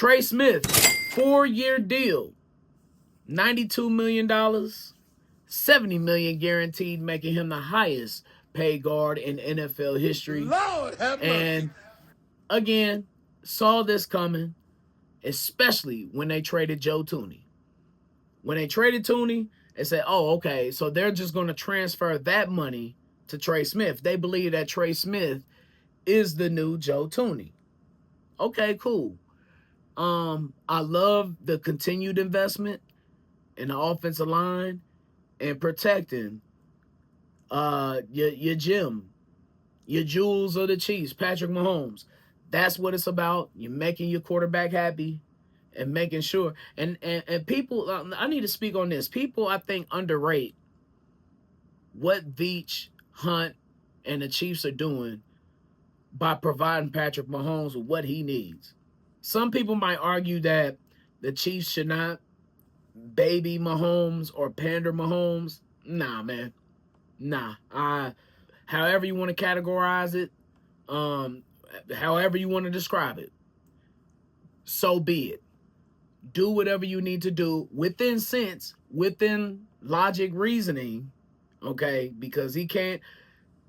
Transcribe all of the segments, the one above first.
Trey Smith, 4-year deal, $92 million, $70 million guaranteed, making him the highest paid guard in NFL history. Lord have mercy. And again, saw this coming, especially when they traded Joe Thuney. When they traded Thuney, they said, oh, okay, so they're just going to transfer that money to Trey Smith. They believe that Trey Smith is the new Joe Thuney. Okay, cool. I love the continued investment in the offensive line and protecting your gem, your jewels of the Chiefs, Patrick Mahomes. That's what it's about. You're making your quarterback happy and making sure. And people, I need to speak on this. People, I think, underrate what Veach, Hunt, and the Chiefs are doing by providing Patrick Mahomes with what he needs. Some people might argue that the Chiefs should not baby Mahomes or pander Mahomes. Nah, man. Nah. However you want to categorize it, however you want to describe it, so be it. Do whatever you need to do within sense, within logic, reasoning, okay? Because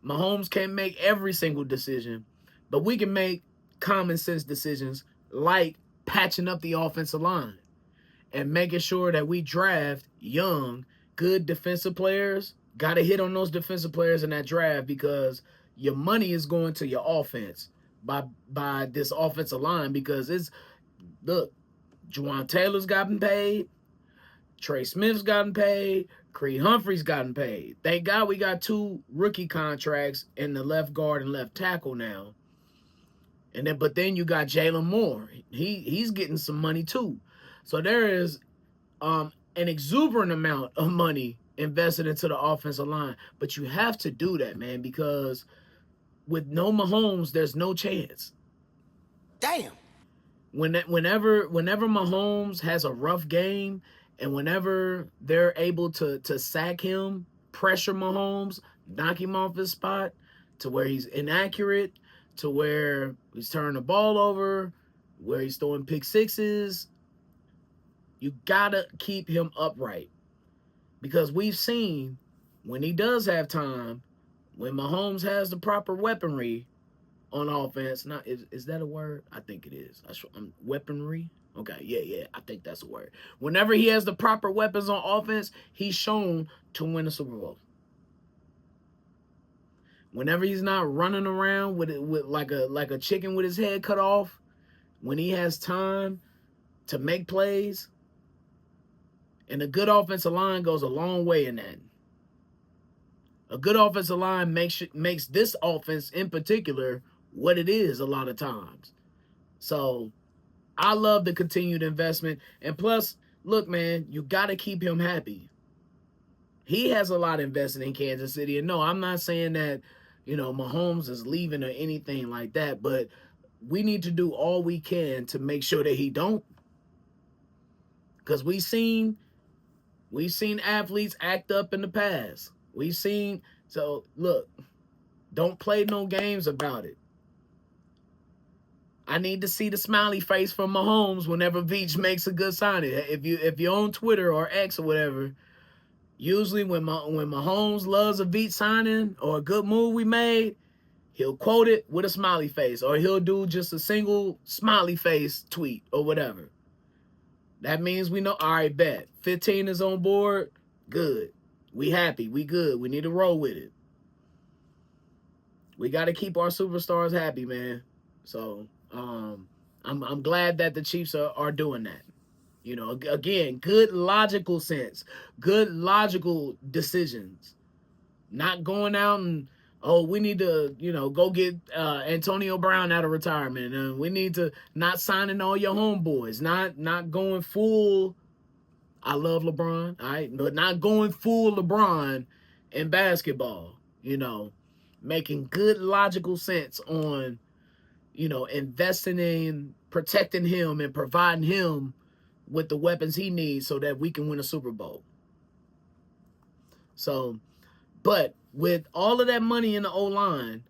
Mahomes can't make every single decision, but we can make common sense decisions like patching up the offensive line and making sure that we draft young, good defensive players. Got to hit on those defensive players in that draft because your money is going to your offense by this offensive line because look, Juwan Taylor's gotten paid, Trey Smith's gotten paid, Creed Humphrey's gotten paid. Thank God we got 2 rookie contracts in the left guard and left tackle now. But then you got Jalen Moore. He's getting some money too. So there is an exuberant amount of money invested into the offensive line. But you have to do that, man, because with no Mahomes, there's no chance. Damn. Whenever Mahomes has a rough game and whenever they're able to sack him, pressure Mahomes, knock him off his spot to where he's inaccurate, to where he's turning the ball over, where he's throwing pick sixes, you gotta keep him upright. Because we've seen when he does have time, when Mahomes has the proper weaponry on offense, is that a word? I think it is. Weaponry? Okay, yeah, I think that's a word. Whenever he has the proper weapons on offense, he's shown to win a Super Bowl. Whenever he's not running around with like a chicken with his head cut off, when he has time to make plays, and a good offensive line goes a long way in that. A good offensive line makes this offense in particular what it is a lot of times. So I love the continued investment. And plus, look, man, you got to keep him happy. He has a lot invested in Kansas City. And no, I'm not saying that, Mahomes is leaving or anything like that, but we need to do all we can to make sure that he don't. Because we've seen athletes act up in the past. So look, don't play no games about it. I need to see the smiley face from Mahomes whenever Veach makes a good signing. If you're on Twitter or X or whatever, usually when Mahomes loves a Veach signing or a good move we made, he'll quote it with a smiley face, or he'll do just a single smiley face tweet or whatever. That means we know, all right, bet. 15 is on board, good. We happy, we good. We need to roll with it. We got to keep our superstars happy, man. So I'm glad that the Chiefs are doing that. Again, good logical sense, good logical decisions. Not going out and, we need to, go get Antonio Brown out of retirement. And we need to not signing all your homeboys. Not going full. I love LeBron, all right? But not going full LeBron in basketball. Making good logical sense on, investing in protecting him and providing him with the weapons he needs so that we can win a Super Bowl. So, but with all of that money in the O-line,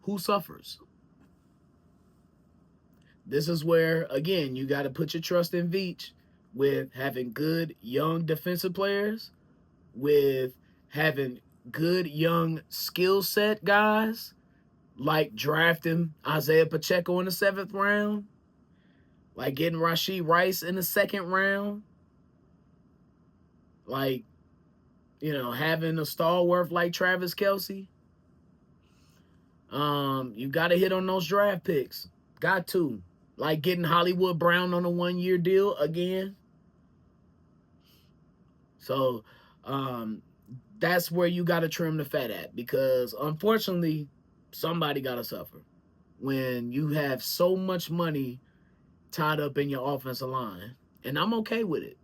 who suffers? This is where, again, you got to put your trust in Veach with having good young defensive players, with having good young skill set guys, like drafting Isaiah Pacheco in the 7th round, like getting Rashee Rice in the 2nd round, like, having a stalwart like Travis Kelce. You got to hit on those draft picks. Got to. Like getting Hollywood Brown on a 1-year deal again. So, that's where you got to trim the fat at, because unfortunately, somebody got to suffer when you have so much money tied up in your offensive line. And I'm okay with it.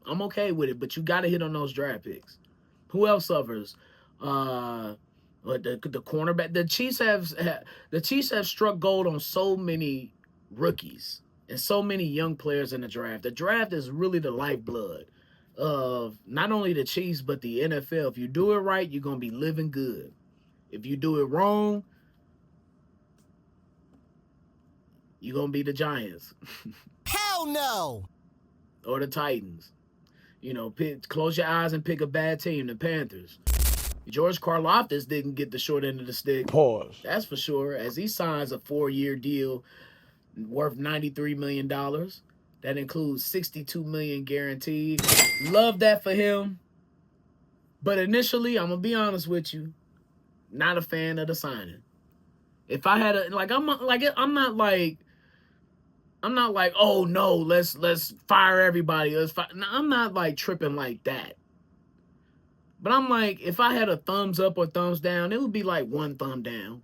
But you got to hit on those draft picks. Who else suffers? The cornerback. The Chiefs have struck gold on so many rookies and so many young players in the draft. The draft is really the lifeblood of not only the Chiefs but the NFL. If you do it right, you're gonna be living good. If you do it wrong, you're gonna be the Giants. Hell no! Or the Titans. Close your eyes and pick a bad team, the Panthers. George Karlaftis didn't get the short end of the stick. Pause. That's for sure, as he signs a 4-year deal worth $93 million. That includes $62 million guaranteed. Love that for him. But initially, I'm going to be honest with you, not a fan of the signing. If I had I'm not like, oh no, let's fire everybody. No, I'm not like tripping like that. But I'm like, if I had a thumbs up or thumbs down, it would be like 1 thumb down.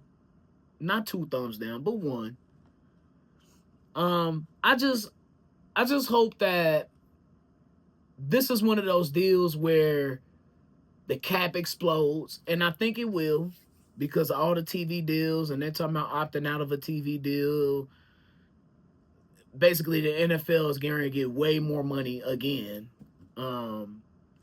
Not 2 thumbs down, but 1. I just hope that this is one of those deals where the cap explodes, and I think it will, because of all the TV deals, and they're talking about opting out of a TV deal. Basically, the NFL is going to get way more money again,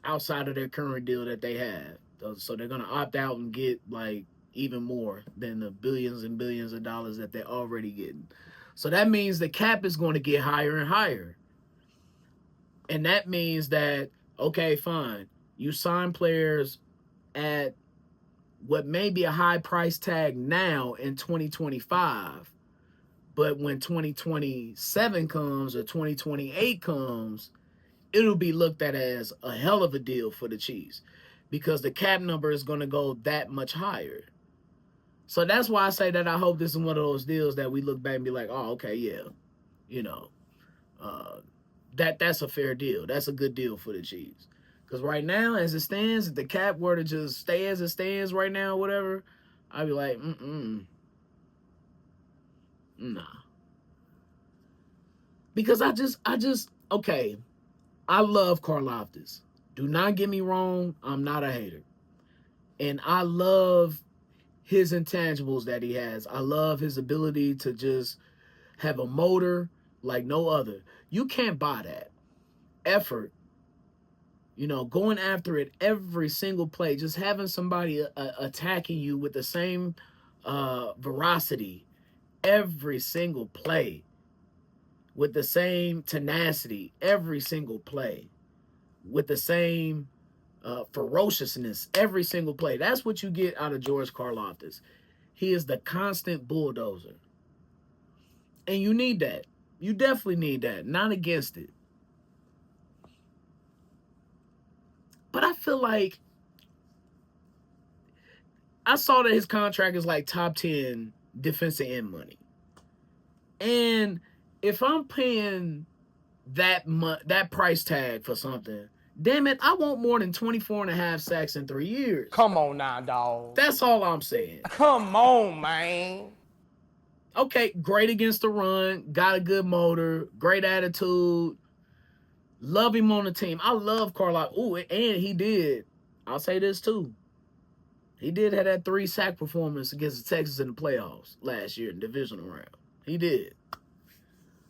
outside of their current deal that they have. So they're going to opt out and get like even more than the billions and billions of dollars that they're already getting. So that means the cap is going to get higher and higher. And that means that, okay, fine, you sign players at what may be a high price tag now in 2025, but when 2027 comes or 2028 comes, it'll be looked at as a hell of a deal for the Chiefs, because the cap number is going to go that much higher. So that's why I say that I hope this is one of those deals that we look back and be like, oh, okay, yeah, that's a fair deal. That's a good deal for the Chiefs. Because right now, as it stands, if the cap were to just stay as it stands right now, whatever, I'd be like, nah. Because okay, I love Karlaftis. Do not get me wrong, I'm not a hater. And I love his intangibles that he has. I love his ability to just have a motor like no other. You can't buy that. Effort, going after it every single play, just having somebody attacking you with the same veracity every single play, with the same tenacity every single play, with the same ferociousness every single play. That's what you get out of George Karlaftis. He is the constant bulldozer. And you need that. You definitely need that. Not against it. But I feel like I saw that his contract is like top 10 defensive end money. And if I'm paying that price tag for something, damn it, I want more than 24.5 sacks in 3 years. Come on now, dog. That's all I'm saying. Come on, man. Okay, great against the run, got a good motor, great attitude. Love him on the team. I love Karlaftis. Ooh, and he did. I'll say this too. He did have that 3-sack performance against the Texans in the playoffs last year in the divisional round. He did.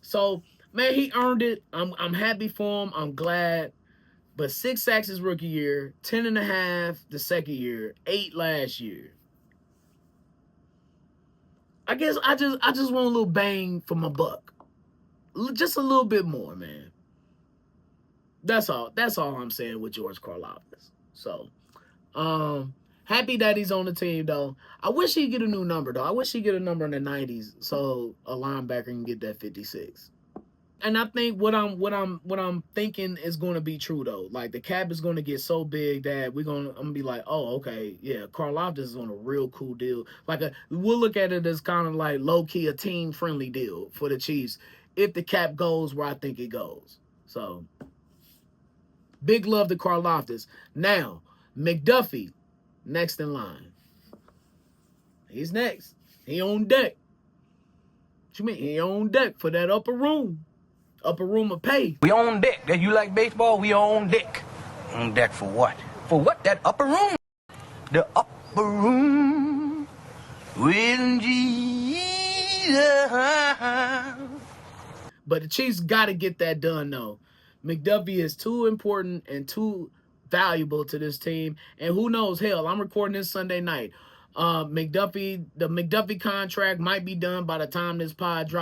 So, man, he earned it. I'm happy for him. I'm glad. But 6 sacks his rookie year, 10.5 the second year, 8 last year. I guess I just want a little bang for my buck. just a little bit more, man. That's all I'm saying with George Karlaftis. So, happy that he's on the team though. I wish he'd get a new number though. I wish he'd get a number in the 90s so a linebacker can get that 56. And I think what I'm thinking is going to be true though. Like the cap is going to get so big that I'm gonna be like, oh, okay, yeah, Karlaftis is on a real cool deal. We'll look at it as kind of like low key a team friendly deal for the Chiefs if the cap goes where I think it goes. So big love to Karlaftis. Now McDuffie, next in line. He's next. He on deck. What you mean? He on deck for that upper room. Upper room of pay. We on deck. That you like baseball? We on deck. On deck for what? For what? That upper room. The upper room with Jesus. But the Chiefs got to get that done, though. McDuffie is too important and too valuable to this team. And who knows? Hell, I'm recording this Sunday night. The McDuffie contract might be done by the time this pod drops.